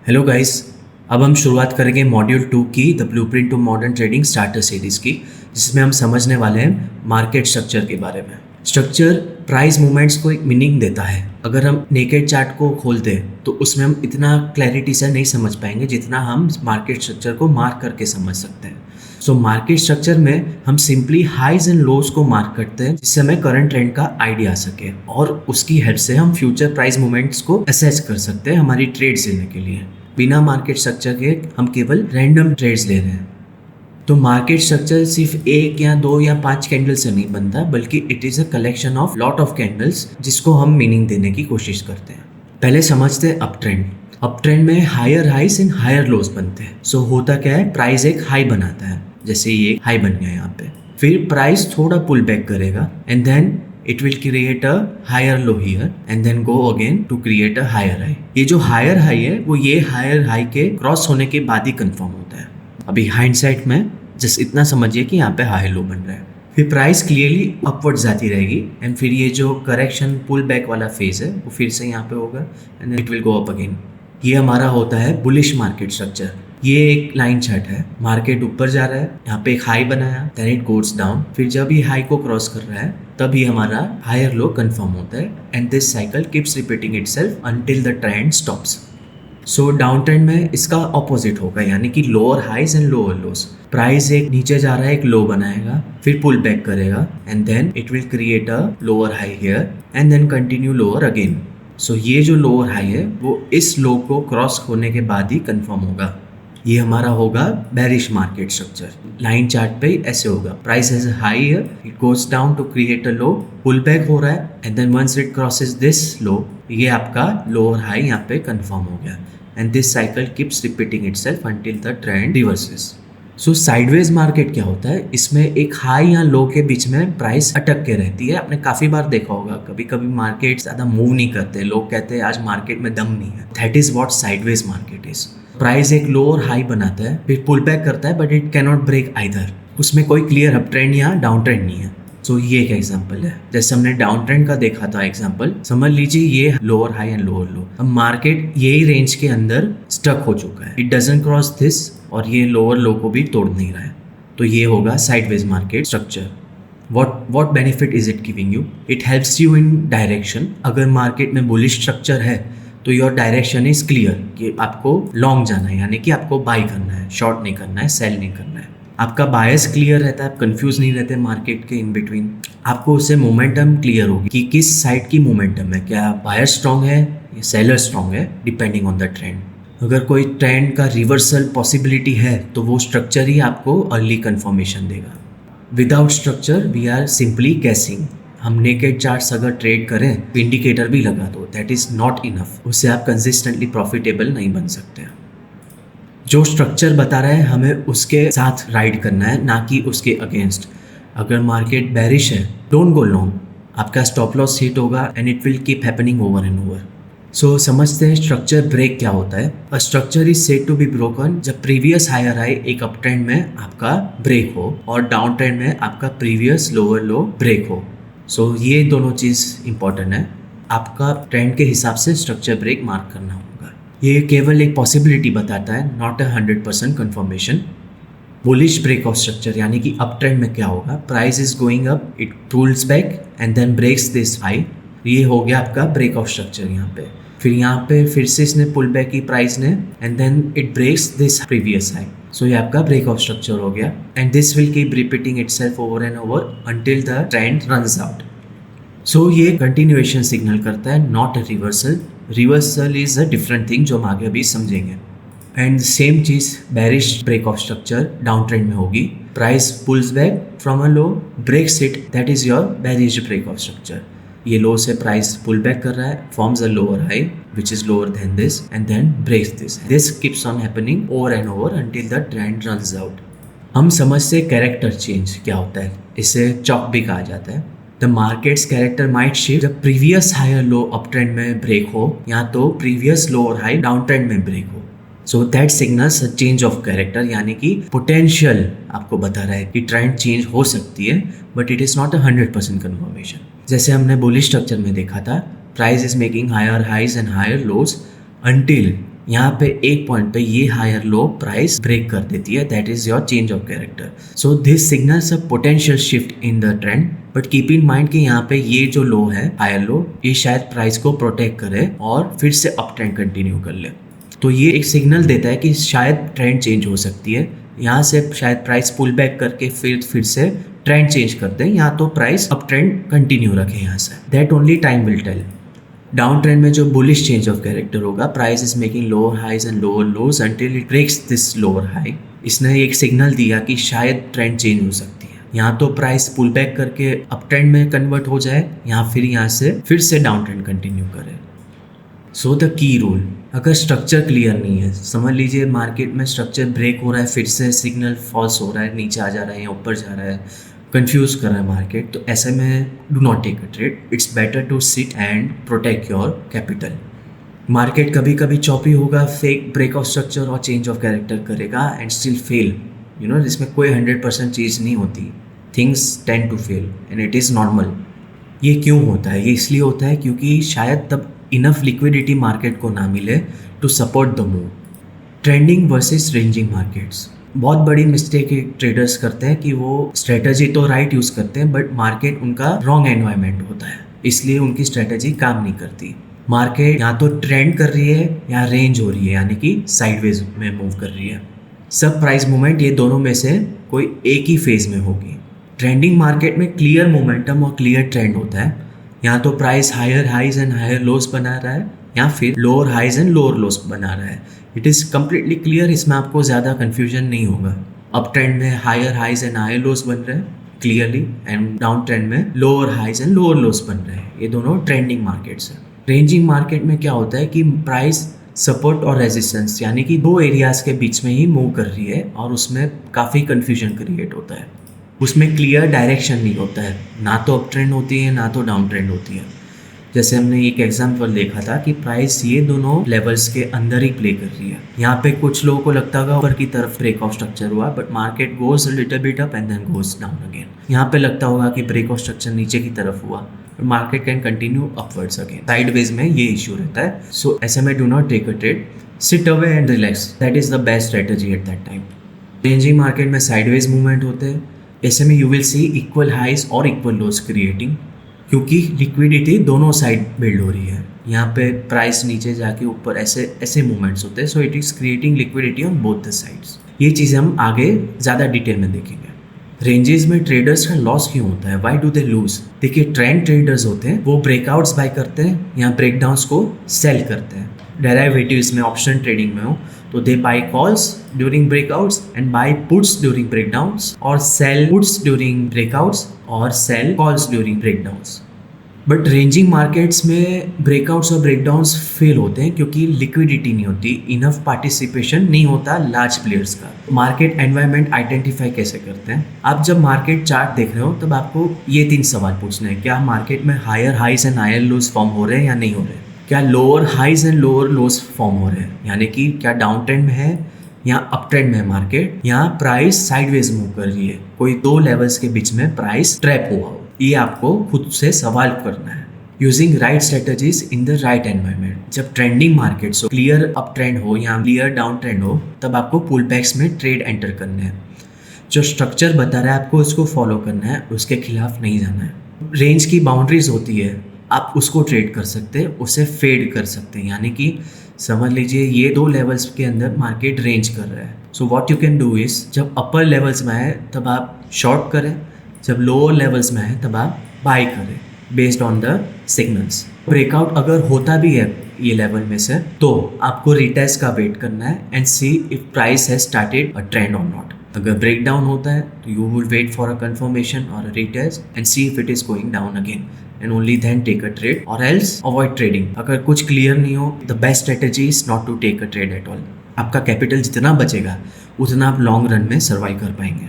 Hello guys. अब हम शुरुआत करेंगे मॉड्यूल 2 की the blueprint to modern trading starter series की, जिसमें हम समझने वाले हैं मार्केट स्ट्रक्चर के बारे में। स्ट्रक्चर प्राइस मूवमेंट्स को एक मीनिंग देता है। अगर हम नेकेड चार्ट को खोलते हैं तो उसमें हम इतना क्लैरिटी से नहीं समझ पाएंगे जितना हम मार्केट स्ट्रक्चर को मार्क करके समझ सकते हैं। सो मार्केट स्ट्रक्चर में हम सिंपली हाइज एंड लोज को मार्क करते हैं, जिससे हमें करंट ट्रेंड का आइडिया आ सके और उसकी हेल्प से हम फ्यूचर प्राइस मूवमेंट्स को असेस कर सकते हैं हमारी ट्रेड्स लेने के लिए। बिना मार्केट स्ट्रक्चर के हम केवल रैंडम ट्रेड्स ले रहे हैं। तो मार्केट स्ट्रक्चर सिर्फ एक या दो या पांच कैंडल से नहीं बनता, बल्कि it is a collection of lot of candles जिसको हम मीनिंग देने की कोशिश करते हैं। पहले समझते हैं अप ट्रेंड। अप ट्रेंड में हायर हाइस एंड हायर लोज बनते हैं। सो होता क्या है, प्राइस एक हाई बनाता है, जैसे ये हाई बन गया यहाँ पे। फिर प्राइस थोड़ा पुल बैक करेगा and then it will create a higher low here and then go again to create a higher high। ये जो higher high है वो ये higher high के क्रॉस होने के बाद ही कंफर्म होता है। अभी हाइंडसाइट में जस्ट इतना समझिए कि यहाँ पे हाई लो बन रहा है। फिर प्राइस क्लियरली अपवर्ड जाती रहेगी एंड फिर ये जो करेक्शन पुल बैक वाला फेज है वो फिर से यहाँ पे होगा and it will go up again. ये हमारा होता है बुलिश मार्केट स्ट्रक्चर। ये एक लाइन चार्ट है, मार्केट ऊपर जा रहा है, यहाँ पे एक हाई बनाया, देन इट गोज डाउन। फिर जब ये हाई को क्रॉस कर रहा है तब ही हमारा हायर लो कंफर्म होता है and this cycle keeps repeating itself until the trend stops. So down trend में इसका ऑपोजिट होगा, यानी कि lower highs and lower lows. Price एक नीचे जा रहा है, एक लो बनाएगा, फिर पुल बैक करेगा and then it will create a lower high here and then continue lower again. So ये जो लोअर हाई है वो इस लो को क्रॉस होने के बाद ही कंफर्म होगा। ये हमारा होगा bearish market structure. Line chart पे ऐसे होगा, price has a high here, it goes down to create a low, pull back हो रहा है and then once it crosses this low, ये आपका लोअर हाई यहाँ पे कंफर्म हो गया and this cycle keeps repeating itself until the trend reverses. So sideways market क्या होता है, इसमें एक हाई या लो के बीच में प्राइस अटक के रहती है। आपने काफी बार देखा होगा, कभी कभी मार्केट ज्यादा मूव नहीं करते, लोग कहते हैं आज मार्केट में दम नहीं है। That is what sideways market is. Price एक लो और हाई बनाता है, फिर पुल बैक करता है, but it can not break either. उसमें कोई क्लियर अप ट्रेंड या डाउन ट्रेंड नहीं है। सो ये एक एग्जांपल है। जैसे हमने डाउन ट्रेंड का देखा था एग्जांपल, समझ लीजिए ये लोअर हाई एंड लोअर लो। अब मार्केट यही रेंज के अंदर स्टक हो चुका है, इट डजंट क्रॉस दिस और ये लोअर लो को भी तोड़ नहीं रहा है। तो ये होगा sideways market structure. what benefit is it giving you? It helps you in direction। अगर मार्केट में बुलिश स्ट्रक्चर है तो योर डायरेक्शन इज क्लियर कि आपको लॉन्ग जाना है, यानी कि आपको बाई करना है, शॉर्ट नहीं करना है, सेल नहीं करना है। आपका बायस क्लियर रहता है, आप कंफ्यूज नहीं रहते मार्केट के इन बिटवीन। आपको उससे मोमेंटम क्लियर होगी कि किस साइड की मोमेंटम है, क्या बायर स्ट्रॉन्ग है या सेलर स्ट्रॉन्ग है, डिपेंडिंग ऑन द ट्रेंड। अगर कोई ट्रेंड का रिवर्सल पॉसिबिलिटी है तो वो स्ट्रक्चर ही आपको अर्ली कंफर्मेशन देगा। Without structure we are simply guessing. हम नेकेड चार्ट्स अगर ट्रेड करें तो इंडिकेटर भी लगा दो, दैट इज नॉट इनफ। उससे आप कंसिस्टेंटली प्रॉफिटेबल नहीं बन सकते। जो स्ट्रक्चर बता रहा है हमें उसके साथ राइड करना है, ना कि उसके अगेंस्ट। अगर मार्केट बेरिश है, डोंट गो लॉन्ग, आपका स्टॉप लॉस हिट होगा and it will keep happening over and over. So समझते हैं स्ट्रक्चर ब्रेक क्या होता है। A structure is said to be broken जब प्रीवियस हायर हाई एक अप ट्रेंड में आपका ब्रेक हो और डाउन ट्रेंड में आपका प्रीवियस लोअर लो ब्रेक हो। सो ये दोनों चीज़ इंपॉर्टेंट है। आपका ट्रेंड के हिसाब से स्ट्रक्चर ब्रेक मार्क करना होगा। ये केवल एक पॉसिबिलिटी बताता है, not 100% confirmation. Bullish break of structure यानी कि अप ट्रेंड में क्या होगा, price is going up, it pulls back and then breaks this high. ये हो गया आपका ब्रेक ऑफ स्ट्रक्चर यहाँ पे। फिर यहाँ पे फिर से इसने पुल बैक की प्राइस ने and then it breaks this previous high. So ये आपका ब्रेक ऑफ स्ट्रक्चर हो गया and this will keep repeating itself over and over until the trend runs out. So ये कंटिन्यूएशन सिग्नल करता है, not a reversal. Reversal is a different thing जो हम आगे अभी समझेंगे। एंड सेम चीज bearish break of structure down trend में होगी। Price pools back from a low, breaks it, that is your bearish break of structure. ये low से प्राइस पुल बैक कर रहा है, forms a lower high which is lower than this and then breaks this. This keeps on happening over and over until the trend runs out. हम समझते character change क्या होता है, इसे चॉक भी कहा जाता है। The market's character might shift जब previous higher low up trend में ब्रेक हो या तो previous lower high down trend में ब्रेक हो। So that signals a change of character, यानी कि potential आपको बता रहा है कि ट्रेंड चेंज हो सकती है, but it is not a 100% confirmation। जैसे हमने बुलिश स्ट्रक्चर में देखा था, price is making higher highs and higher lows until यहाँ पे एक पॉइंट पे ये हायर लो प्राइस ब्रेक कर देती है, that is your change of character. So this signals a potential shift in the trend, but keep in mind कि यहाँ पे ये जो लो है, हायर लो, ये शायद प्राइस को प्रोटेक्ट करे और फिर से अप ट्रेंड कंटिन्यू कर ले. तो ये एक सिग्नल देता है कि शायद ट्रेंड चेंज हो सकती है. यहाँ से शायद प्राइस पुल बैक करके फिर से ट्रेंड चेंज कर दें, या तो प्राइस अप ट्रेंड कंटिन्यू रखें यहाँ से. That only time will tell. Down trend में जो बुलिश चेंज ऑफ कैरेक्टर होगा, price is making lower highs and lower lows until it breaks this lower high. इसने एक सिग्नल दिया कि शायद ट्रेंड चेंज हो सकती है. यहाँ तो प्राइस पुल बैक करके अप ट्रेंड में कन्वर्ट हो जाए, या फिर यहाँ से फिर से डाउन ट्रेंड कंटिन्यू करे. सो द की रूल, अगर स्ट्रक्चर क्लियर नहीं है, समझ लीजिए मार्केट में स्ट्रक्चर ब्रेक हो रहा है, फिर से सिग्नल फॉल्स हो रहा है, नीचे आ जा रहा है या ऊपर जा रहा है, कंफ्यूज कर रहा है मार्केट, तो ऐसे में do not take a trade. It's better to sit and protect your capital. Market कभी कभी चॉपी होगा, फेक ब्रेक ऑफ स्ट्रक्चर और चेंज ऑफ कैरेक्टर करेगा and still fail. You know, इसमें कोई 100% चीज़ नहीं होती. Things tend to fail and it is normal. ये क्यों होता है? ये इसलिए होता है क्योंकि शायद तब इनफ लिक्विडिटी मार्केट को ना मिले to support the move. Trending versus ranging markets, बहुत बड़ी मिस्टेक ट्रेडर्स करते हैं कि वो स्ट्रेटजी तो राइट यूज़ करते हैं, बट मार्केट उनका रॉन्ग एनवायरनमेंट होता है, इसलिए उनकी स्ट्रेटजी काम नहीं करती. मार्केट या तो ट्रेंड कर रही है या रेंज हो रही है, यानी कि साइडवेज में मूव कर रही है. सब प्राइस मूवमेंट ये दोनों में से कोई एक ही फेज में होगी. ट्रेंडिंग मार्केट में क्लियर मोमेंटम और क्लियर ट्रेंड होता है. यहाँ तो price higher highs and higher lows बना रहा है, या फिर lower highs and lower lows बना रहा है. इट इज़ कम्प्लीटली क्लियर, इसमें आपको ज़्यादा कन्फ्यूजन नहीं होगा. अप ट्रेंड में higher highs and higher lows बन रहे हैं क्लियरली, एंड डाउन ट्रेंड में lower highs and lower lows बन रहे हैं. ये दोनों ट्रेंडिंग मार्केट्स हैं. रेंजिंग मार्केट में क्या होता है कि प्राइस सपोर्ट और रेजिस्टेंस, यानी कि दो एरियाज़ के बीच में ही मूव कर रही है, और उसमें काफ़ी कन्फ्यूजन क्रिएट होता है. उसमें क्लियर डायरेक्शन नहीं होता है, ना तो अप ट्रेंड होती है ना तो डाउन ट्रेंड होती है. जैसे हमने एक एग्जांपल देखा था कि प्राइस ये दोनों लेवल्स के अंदर ही प्ले कर रही है. यहाँ पे कुछ लोगों को लगता होगा ऊपर की तरफ ब्रेक ऑफ स्ट्रक्चर हुआ, but market goes a little bit up and then goes down again. यहाँ पे लगता होगा कि ब्रेक ऑफ स्ट्रक्चर नीचे की तरफ हुआ, market can continue upwards again. Sideways में ये इशू रहता है. सो ऐसे में do not take a trade, sit away and relax. That is the best strategy at that time. Ranging market में साइडवेज मूवमेंट होते हैं. ऐसे में you will see equal highs और इक्वल लोज क्रिएटिंग, क्योंकि लिक्विडिटी दोनों साइड बिल्ड हो रही है. यहाँ पे प्राइस नीचे जाके ऊपर ऐसे मूवमेंट्स होते हैं. So it is creating liquidity on both the sides. ये चीज़ें हम आगे ज़्यादा डिटेल में देखेंगे. रेंजेस में ट्रेडर्स का लॉस क्यों होता है? Why do they lose? देखिए, ट्रेंड ट्रेडर्स होते हैं, वो ब्रेकआउट्स बाय करते हैं या ब्रेकडाउन्स को सेल करते हैं. डेरिवेटिव्स में, ऑप्शन ट्रेडिंग में हो तो they buy calls during breakouts and buy puts during breakdowns, और सेल पुट्स ड्यूरिंग ब्रेकआउट्स और sell calls during breakdowns. But ranging markets में ब्रेकआउट्स और ब्रेकडाउन्स फेल होते हैं क्योंकि लिक्विडिटी नहीं होती, इनफ पार्टिसिपेशन नहीं होता लार्ज प्लेयर्स का. मार्केट एनवायरनमेंट आइडेंटिफाई कैसे करते हैं? आप जब मार्केट चार्ट देख रहे हो तब आपको ये 3 सवाल पूछने हैं. क्या मार्केट में higher highs and higher lows form हो रहे हैं या नहीं हो रहे हैं? क्या lower highs and lower lows form हो रहे हैं, यानी कि क्या डाउन ट्रेंड में है या अप ट्रेंड में है मार्केट, या प्राइस साइडवेज मूव कर रही है, कोई दो लेवल्स के बीच में प्राइस ट्रैप हुआ हो. ये आपको खुद से सवाल करना है. Using right strategies in the right environment. जब ट्रेंडिंग मार्केट्स हो, क्लियर अप ट्रेंड हो या क्लियर डाउन ट्रेंड हो, तब आपको पुल बैक्स में ट्रेड एंटर करने हैं. जो स्ट्रक्चर बता रहा है आपको उसको फॉलो करना है, उसके खिलाफ नहीं जाना है. रेंज की बाउंड्रीज होती है, आप उसको ट्रेड कर सकते हैं, उसे फेड कर सकते हैं. यानी कि समझ लीजिए ये 2 लेवल्स के अंदर मार्केट रेंज कर रहा है. So what you can do is, जब अपर लेवल्स में आए तब आप शॉर्ट करें, जब लोअर लेवल्स में आए तब आप बाय करें based on the signals. Breakout अगर होता भी है ये लेवल में से, तो आपको रिटेस्ट का वेट करना है and see if price has started a trend or not. अगर ब्रेक डाउन होता है तो you will wait for a confirmation or a retest and see if it is going down again, and only then take a trade or else avoid trading. अगर कुछ clear नहीं हो, the best strategy is not to take a trade at all. आपका capital जितना बचेगा उतना आप long run में सर्वाइव कर पाएंगे.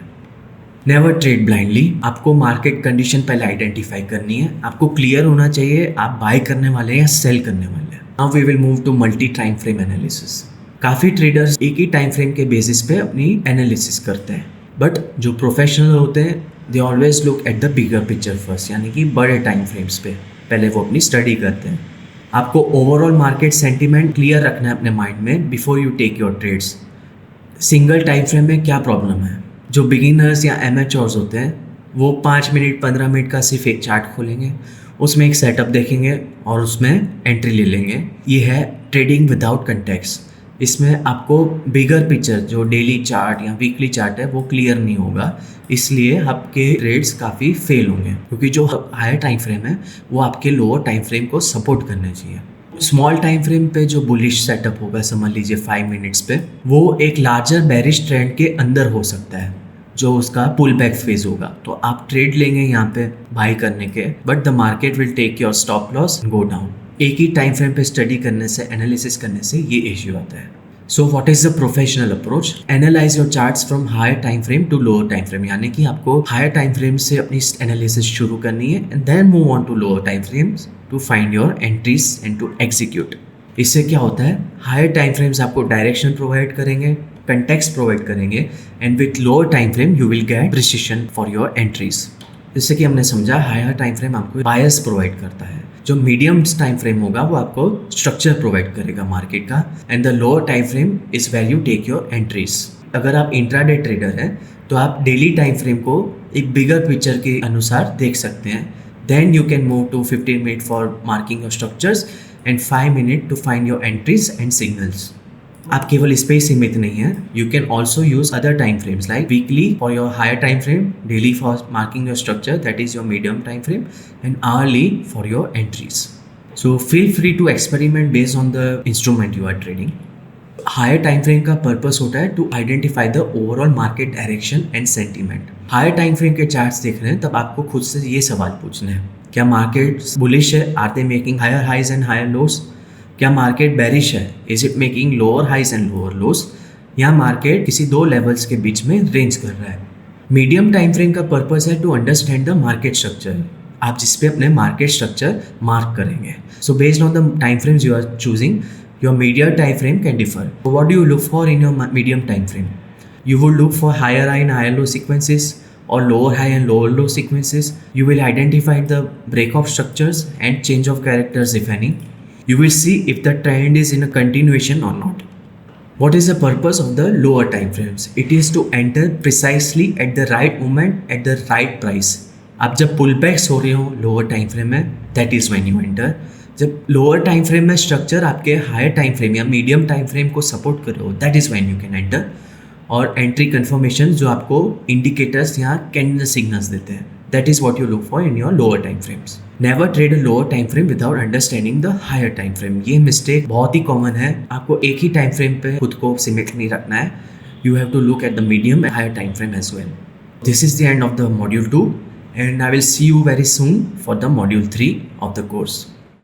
Never trade blindly. आपको मार्केट कंडीशन पहले आइडेंटिफाई करनी है. आपको क्लियर होना चाहिए आप बाय करने वाले हैं या सेल करने वाले हैं. Now we will move to multi time frame analysis. काफ़ी ट्रेडर्स एक ही टाइम फ्रेम के बेसिस पे अपनी एनालिसिस करते हैं, बट जो प्रोफेशनल होते हैं they always look at the bigger picture first, यानी कि बड़े टाइम फ्रेम्स पे पहले वो अपनी स्टडी करते हैं. आपको ओवरऑल मार्केट सेंटीमेंट क्लियर रखना है अपने माइंड में before you take your trades. Single time frame में क्या प्रॉब्लम है, जो बिगिनर्स या एमेच्योर्स होते हैं वो 5 मिनट 15 मिनट का सिर्फ एक चार्ट खोलेंगे, उसमें एक सेटअप देखेंगे और उसमें एंट्री ले लेंगे। ये है ट्रेडिंग विदाउट कंटेक्स्ट। इसमें आपको बिगर पिक्चर जो डेली चार्ट या वीकली चार्ट है वो क्लियर नहीं होगा, इसलिए आपके ट्रेड्स काफ़ी फेल होंगे, क्योंकि जो हायर टाइम फ्रेम है वो आपके लोअर टाइम फ्रेम को सपोर्ट करने चाहिए। स्मॉल टाइम फ्रेम पे जो बुलिश सेटअप होगा, समझ लीजिए 5 मिनट्स पे, वो एक लार्जर बेरिश ट्रेंड के अंदर हो सकता है जो उसका पुल बैक फेज होगा। तो आप ट्रेड लेंगे यहाँ पे बाई करने के, but the market will take your stop loss go down. एक ही टाइम फ्रेम पे स्टडी करने से, एनालिसिस करने से ये इश्यू आता है। So what is the professional approach? Analyze your charts from higher time frame to lower time frame, यानी कि आपको हायर टाइम फ्रेम से अपनी एनालिसिस शुरू करनी है and then move on to lower time frames to find your entries and to execute. इससे क्या होता है, हायर टाइम फ्रेम्स आपको डायरेक्शन प्रोवाइड करेंगे, कंटेक्स्ट प्रोवाइड करेंगे, and with lower time frame you will get precision for your entries. जैसे कि हमने समझा, हायर टाइम फ्रेम आपको बायस प्रोवाइड करता है, जो मीडियम टाइम फ्रेम होगा वो आपको स्ट्रक्चर प्रोवाइड करेगा मार्केट का, and the lower time frame is where you take your entries. अगर आप इंट्राडे ट्रेडर हैं तो आप डेली टाइम फ्रेम को एक बिगर पिक्चर के अनुसार देख सकते हैं। Then you can move to 15 minute for marking your structures and 5 minute to find your entries and signals. आप केवल इस पे ही सीमित नहीं है, you can also use other time frames like weekly for your higher time frame, daily for marking your structure that is your medium time frame, and hourly for your entries. So feel free to experiment based on the instrument you are trading. Higher time frame का purpose होता है to identify the overall market direction and sentiment. Higher time frame के charts देख रहे हैं तब आपको खुद से ये सवाल पूछने हैं, क्या मार्केट बुलिश है? Are they making higher highs and higher lows? क्या मार्केट बेरिश है? Is it making lower highs and lower lows? या मार्केट किसी दो लेवल्स के बीच में रेंज कर रहा है? मीडियम टाइम फ्रेम का पर्पस है to understand the market structure, आप जिस पे अपने मार्केट स्ट्रक्चर मार्क करेंगे। So based on the time frames you are choosing, your medium time frame can differ. What do you look for in your medium time frame? You will look for higher high and higher low sequences or lower high and lower low sequences. You will identify the breakout structures and change of characters if any. You will see if the trend is in a continuation or not. What is the purpose of the lower time frames? It is to enter precisely at the right moment at the right price. आप जब पुल backs हो रहे हो lower time frame में, that is when you enter. जब lower time frame में structure आपके higher time frame या मीडियम टाइम फ्रेम को सपोर्ट कर रहे हो, that is when you can enter. और एंट्री कन्फर्मेशन जो आपको इंडिकेटर्स या कैंडल सिग्नल्स देते हैं, that is what you look for in your lower time frames. Never trade a lower time frame without understanding the higher time frame. ये mistake बहुत ही common है। आपको एक ही टाइम फ्रेम पे खुद को सीमित नहीं रखना है, you have to look at the medium and higher time frame as well. This is the end of the module 2 and I will see you very soon for the module 3 of the course.